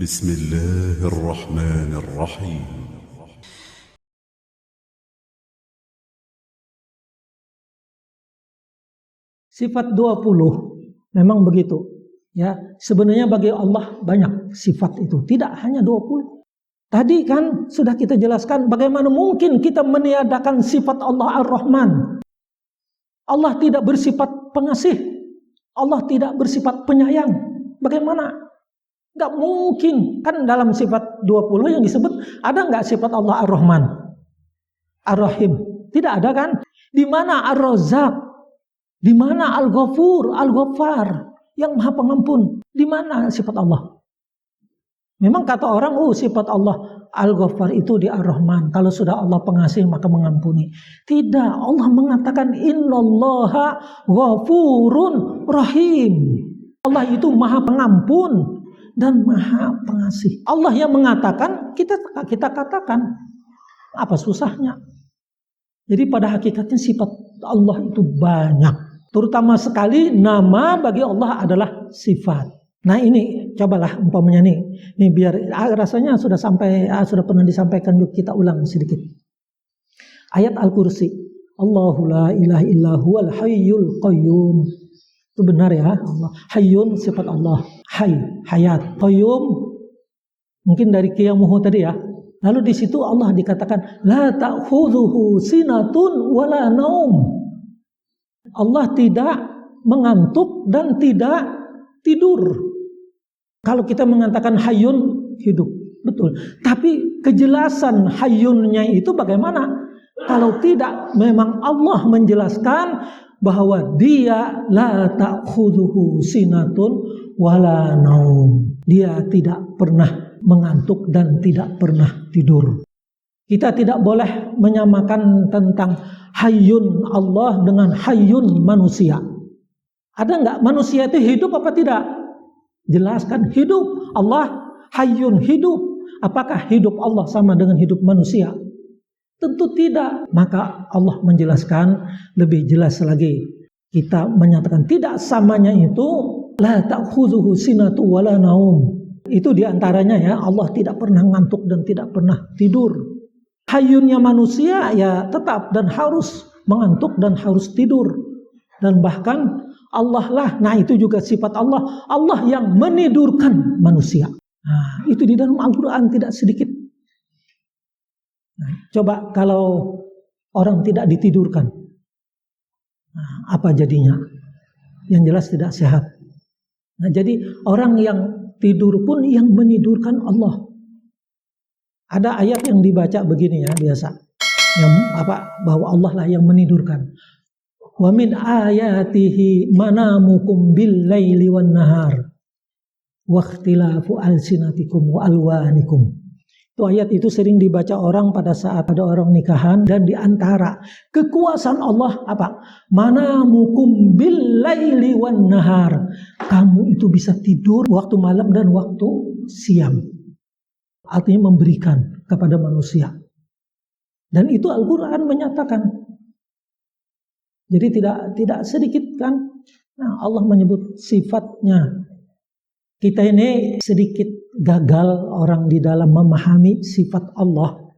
بسم الله الرحمن الرحيم. Sifat 20 memang begitu ya. Sebenarnya bagi Allah banyak sifat itu, tidak hanya 20. Tadi kan sudah kita jelaskan bagaimana mungkin kita meniadakan sifat Allah Ar-Rahman. Allah tidak bersifat pengasih, Allah tidak bersifat penyayang. Bagaimana? Gak mungkin. Kan dalam sifat 20 yang disebut, ada gak sifat Allah Ar-Rahman, Ar-Rahim? Tidak ada kan? Di mana Ar-Razzaq? Di mana Al-Ghafur, Al-Ghaffar, yang Maha Pengampun? Di mana sifat Allah? Memang kata orang, sifat Allah Al-Ghaffar itu di Ar-Rahman. Kalau sudah Allah pengasih maka mengampuni. Tidak, Allah mengatakan innallaha ghafurun rahim. Allah itu Maha Pengampun dan Maha Pengasih. Allah yang mengatakan, kita katakan. Apa susahnya? Jadi pada hakikatnya sifat Allah itu banyak. Terutama sekali nama bagi Allah adalah sifat. Nah ini cobalah umpamanya nih biar rasanya sudah pernah disampaikan, yuk kita ulang sedikit. Ayat Al-Kursi, Allahu la ilaha illa huwal hayyul qayyum. Itu benar ya, Allah hayyun sifat Allah, hayat, qayyum mungkin dari qiyamuhu tadi ya. Lalu di situ Allah dikatakan la ta'khudhuhu sinatun wala naum. Allah tidak mengantuk dan tidak tidur. Kalau kita mengatakan hayyun, hidup, betul. Tapi kejelasan hayyunnya itu bagaimana? Kalau tidak, memang Allah menjelaskan bahwa dia la ta'khudhuhu sinatun wala naum. Dia tidak pernah mengantuk dan tidak pernah tidur. Kita tidak boleh menyamakan tentang hayyun Allah dengan hayyun manusia. Ada enggak manusia itu hidup apa tidak? Jelaskan hidup. Allah hayyun, hidup. Apakah hidup Allah sama dengan hidup manusia? Tentu tidak. Maka Allah menjelaskan lebih jelas lagi. Kita menyatakan tidak samanya itu la ta'khudhuhu sinatu wala naum. Itu diantaranya ya, Allah tidak pernah ngantuk dan tidak pernah tidur. Hayyunnya manusia ya tetap dan harus mengantuk dan harus tidur. Dan bahkan Allah lah, nah itu juga sifat Allah, Allah yang menidurkan manusia. Nah, itu di dalam Al-Quran tidak sedikit. Nah, coba kalau orang tidak ditidurkan, nah, apa jadinya? Yang jelas tidak sehat. Nah, jadi orang yang tidur pun yang menidurkan Allah. Ada ayat yang dibaca begini ya biasa, yang bahwa Allah lah yang menidurkan. Wa min ayatihi manamukum bil laili wan nahar wa ikhtilafu alsinatikum wa alwanikum. Itu ayat itu sering dibaca orang pada saat ada orang nikahan, dan diantara kekuasaan Allah apa? Manamukum bil laili wan nahar. Kamu itu bisa tidur waktu malam dan waktu siang. Artinya memberikan kepada manusia. Dan itu Al-Quran menyatakan. Jadi tidak sedikit kan. Nah, Allah menyebut sifatnya. Kita ini sedikit gagal orang di dalam memahami sifat Allah.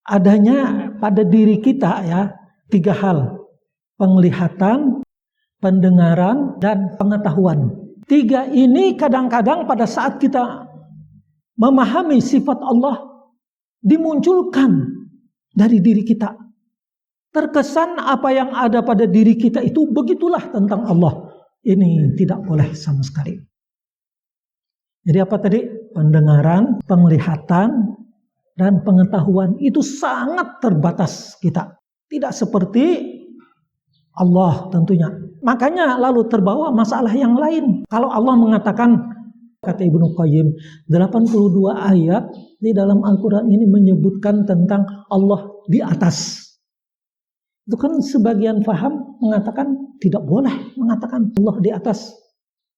Adanya pada diri kita ya 3 hal. Penglihatan, pendengaran, dan pengetahuan. 3 ini kadang-kadang pada saat kita memahami sifat Allah dimunculkan dari diri kita. Terkesan apa yang ada pada diri kita itu begitulah tentang Allah. Ini tidak boleh sama sekali. Jadi apa tadi? Pendengaran, penglihatan, dan pengetahuan itu sangat terbatas kita. Tidak seperti Allah tentunya. Makanya lalu terbawa masalah yang lain. Kalau Allah mengatakan, kata Ibnu Qayyim, 82 ayat di dalam Al-Quran ini menyebutkan tentang Allah di atas. Itu kan sebagian faham mengatakan tidak boleh mengatakan Allah di atas.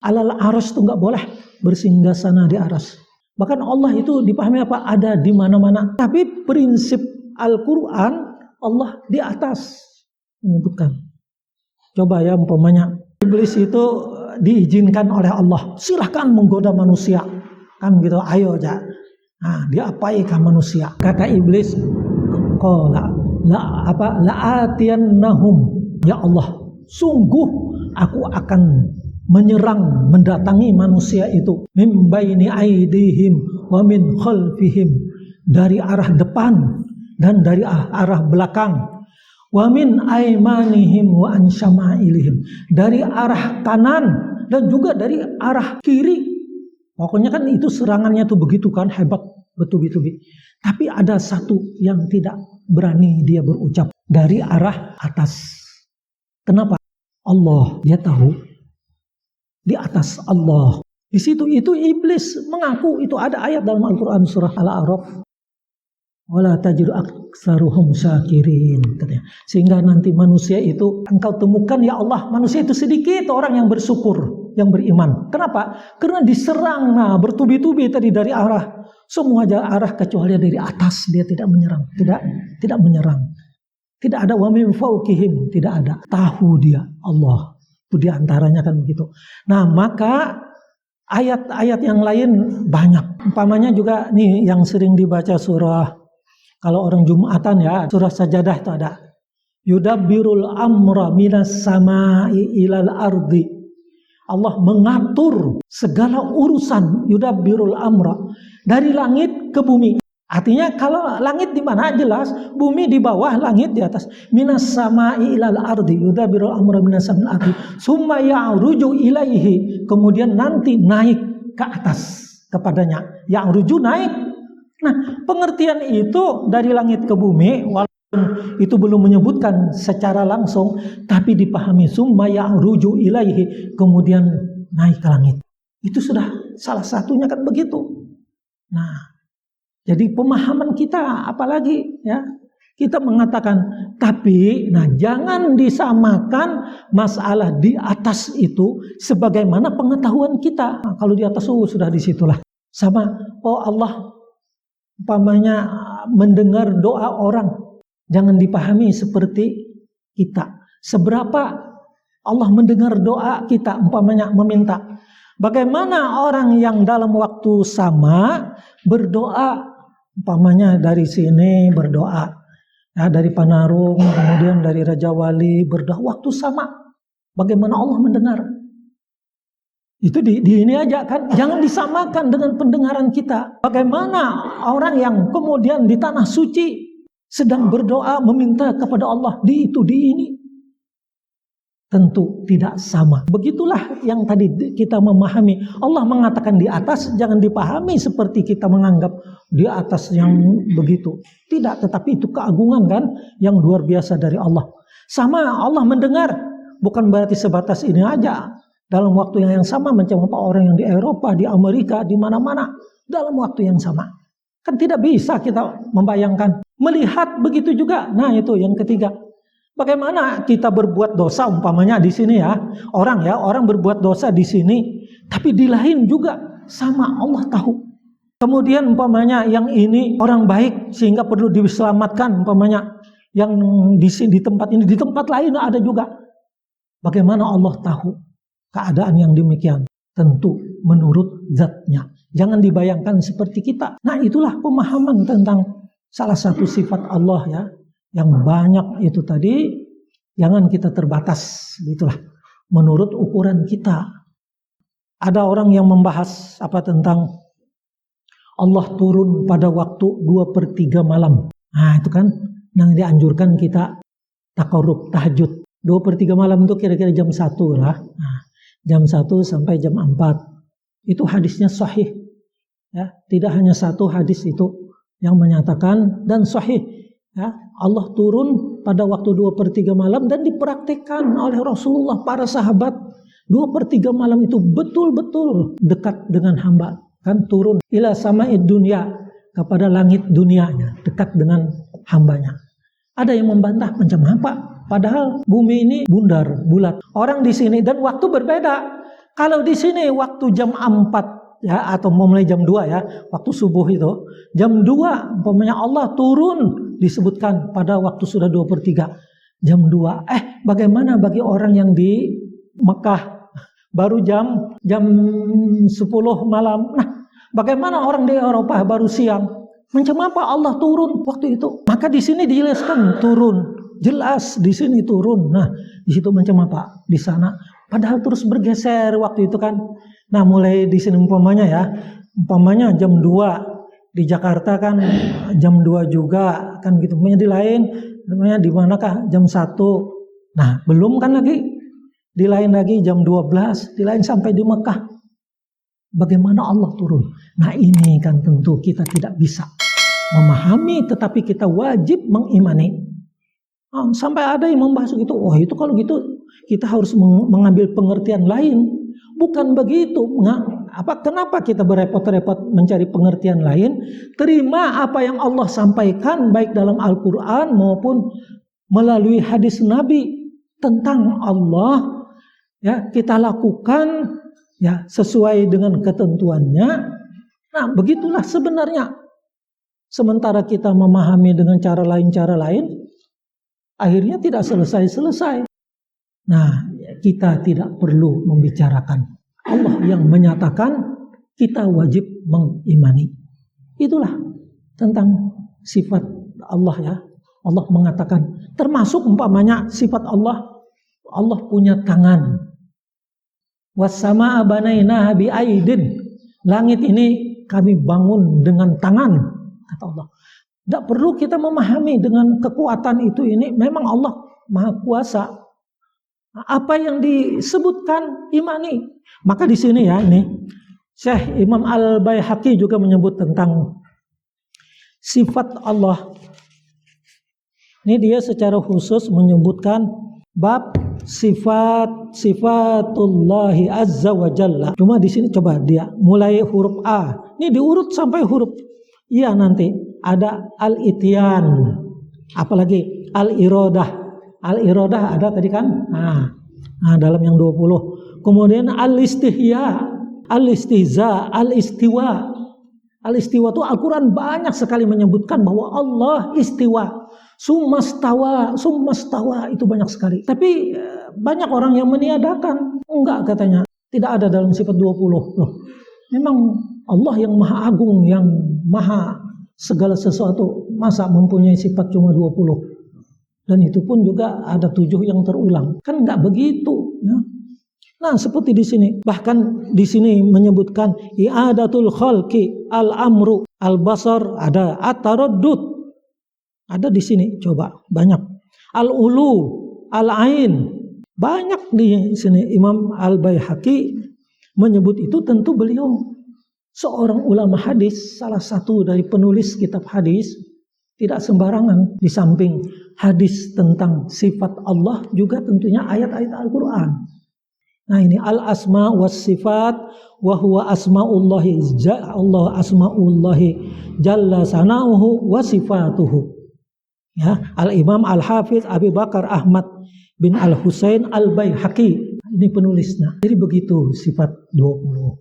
Alal aras itu nggak boleh bersinggasana di aras. Bahkan Allah itu dipahami apa? Ada di mana-mana. Tapi prinsip Al-Quran Allah di atas menyebutkan. Coba ya umpamanya iblis itu diizinkan oleh Allah, silahkan menggoda manusia. Kan gitu, ayo aja. Nah, diapaikah manusia? Kata iblis, qala la'atiyannahum, ya Allah, sungguh aku akan menyerang, mendatangi manusia itu, min baini aidihim wa min khalfihim, dari arah depan dan dari arah belakang, wa min aimanihim wa an syama'ilihim, dari arah kanan dan juga dari arah kiri. Pokoknya kan itu serangannya tuh begitu kan, hebat betul-betul. Tapi ada satu yang tidak berani dia berucap, dari arah atas. Kenapa? Allah, dia tahu di atas Allah. Di situ itu iblis mengaku, itu ada ayat dalam Al-Quran surah Al-A'raf, wala tajidu aktsaruhum syakirin, katanya. Sehingga nanti manusia itu engkau temukan ya Allah, manusia itu sedikit orang yang bersyukur, yang beriman. Kenapa? Karena diserang bertubi-tubi tadi dari arah semua arah kecuali dari atas, dia tidak menyerang, tidak menyerang. Tidak ada wa min fawqihim, tidak ada. Tahu dia Allah. Itu diantaranya kan begitu. Nah, maka ayat-ayat yang lain banyak. Umpamanya juga nih yang sering dibaca surah, kalau orang Jumatan ya, surah Sajadah itu ada. Yudabbirul amra minas sama'i ilal ardi. Allah mengatur segala urusan, yudabbirul amra, dari langit ke bumi. Artinya kalau langit di mana jelas, bumi di bawah, langit di atas. Minas sama'i ilal ardi, yudabbirul amra minas sama'il ardi, summa ya'ruju ilaihi, kemudian nanti naik ke atas kepadanya. Ya'ruju, naik. Nah, pengertian itu dari langit ke bumi, walaupun itu belum menyebutkan secara langsung, tapi dipahami summa ya'ruju ilaihi, kemudian naik ke langit. Itu sudah salah satunya kan begitu. Nah, jadi pemahaman kita apalagi ya, kita mengatakan, tapi nah jangan disamakan masalah di atas itu sebagaimana pengetahuan kita. Nah, kalau di atas sudah disitulah. Sama, oh Allah umpamanya mendengar doa orang, jangan dipahami seperti kita. Seberapa Allah mendengar doa kita, umpamanya meminta. Bagaimana orang yang dalam waktu sama berdoa, umpamanya dari sini berdoa, ya, dari Panarung, kemudian dari Raja Wali berdoa waktu sama. Bagaimana Allah mendengar? Itu di ini aja kan, jangan disamakan dengan pendengaran kita. Bagaimana orang yang kemudian di tanah suci sedang berdoa meminta kepada Allah di ini? Tentu tidak sama. Begitulah yang tadi kita memahami. Allah mengatakan di atas, jangan dipahami seperti kita menganggap di atas yang begitu. Tidak, tetapi itu keagungan kan yang luar biasa dari Allah. Sama Allah mendengar, bukan berarti sebatas ini aja. Dalam waktu yang sama mencapai orang yang di Eropa, di Amerika, di mana-mana. Dalam waktu yang sama. Kan tidak bisa kita membayangkan. Melihat begitu juga. Nah itu yang ketiga. Bagaimana kita berbuat dosa umpamanya di sini ya. Orang berbuat dosa di sini. Tapi di lain juga sama Allah tahu. Kemudian umpamanya yang ini orang baik sehingga perlu diselamatkan umpamanya. Yang di tempat ini, di tempat lain ada juga. Bagaimana Allah tahu keadaan yang demikian? Tentu menurut zatnya. Jangan dibayangkan seperti kita. Nah itulah pemahaman tentang salah satu sifat Allah ya. Yang banyak itu tadi, jangan kita terbatas. Itulah menurut ukuran kita. Ada orang yang membahas tentang Allah turun pada waktu 2/3 malam. Nah itu kan yang dianjurkan kita takarrub, tahajud. 2/3 malam itu kira-kira jam 1 lah. Nah, jam 1 sampai jam 4. Itu hadisnya sahih. Ya, tidak hanya satu hadis itu yang menyatakan dan sahih. Ya, Allah turun pada waktu 2/3 malam dan dipraktikkan oleh Rasulullah, para sahabat. 2/3 malam itu betul-betul dekat dengan hamba. Kan turun ila sama'id dunya, kepada langit dunianya, dekat dengan hambanya. Ada yang membantah macam apa? Padahal bumi ini bundar, bulat. Orang di sini dan waktu berbeda. Kalau di sini waktu jam 4 ya, atau mulai jam 2 ya, waktu subuh itu. Jam 2 umpamanya Allah turun, disebutkan pada waktu sudah 2/3. Jam 2. Bagaimana bagi orang yang di Mekah baru jam 10 malam. Nah, Bagaimana orang di Eropa baru siang? Macam apa Allah turun waktu itu? Maka di sini dijelaskan turun. Jelas di sini turun. Nah, di situ macam apa? Di sana. Padahal terus bergeser waktu itu kan. Nah, mulai di sini umpamanya jam 2 di Jakarta kan jam 2 juga kan gitu. Umpamanya di lain, namanya di manakah? Jam 1. Nah, belum kan lagi. Di lain lagi jam 12, di lain sampai di Mekah. Bagaimana Allah turun? Nah, ini kan tentu kita tidak bisa memahami, tetapi kita wajib mengimani. Sampai ada yang membahas itu, itu kalau gitu kita harus mengambil pengertian lain. Bukan begitu. Kenapa kita berepot-repot mencari pengertian lain? Terima apa yang Allah sampaikan baik dalam Al-Quran maupun melalui hadis Nabi tentang Allah. Ya, kita lakukan ya sesuai dengan ketentuannya. Nah, begitulah sebenarnya. Sementara kita memahami dengan cara lain, akhirnya tidak selesai-selesai. Nah, kita tidak perlu membicarakan. Allah yang menyatakan, kita wajib mengimani. Itulah tentang sifat Allah ya. Allah mengatakan, termasuk umpamanya sifat Allah punya tangan. Was-samaa'a banainaha bi'aidin. Langit ini kami bangun dengan tangan, kata Allah. Tidak perlu kita memahami dengan kekuatan itu ini. Memang Allah Maha Kuasa. Apa yang disebutkan imani. Maka di sini ya ini Syekh Imam Al-Baihaqi juga menyebut tentang sifat Allah. Ini dia secara khusus menyebutkan bab sifatullahi azza wa jalla. Cuma di sini coba dia mulai huruf A. Ini diurut sampai huruf iya nanti ada al-ityan. Apalagi al-iradah. Al-iradah ada tadi kan? Nah, dalam yang 20. Kemudian al-istihya, al-istihza, al-istiwa. Al-istiwa itu Al-Quran banyak sekali menyebutkan bahwa Allah istiwa. Summastawa itu banyak sekali. Tapi banyak orang yang meniadakan. Enggak katanya. Tidak ada dalam sifat 20. Loh, memang Allah yang maha agung, yang maha segala sesuatu. Masa mempunyai sifat cuma 20? Dan itu pun juga ada 7 yang terulang. Kan enggak begitu. Ya. Nah, seperti di sini. Bahkan di sini menyebutkan i'adatul khalqi, al-amru, al-basar, ada at-taraddud. Ada di sini, coba banyak. Al-ulu, al-ain, banyak di sini. Imam Al-Baihaqi menyebut itu, tentu beliau seorang ulama hadis, salah satu dari penulis kitab hadis, tidak sembarangan. Di samping hadis tentang sifat Allah, juga tentunya ayat-ayat Al-Quran. Nah ini al-asma was sifat wa huwa asmaullahi jalla sanauhu wa sifatuhu. Ya, Al-Imam Al-Hafiz Abi Bakar Ahmad bin Al-Husain Al-Baihaqi, ini penulisnya. Jadi begitu sifat 20.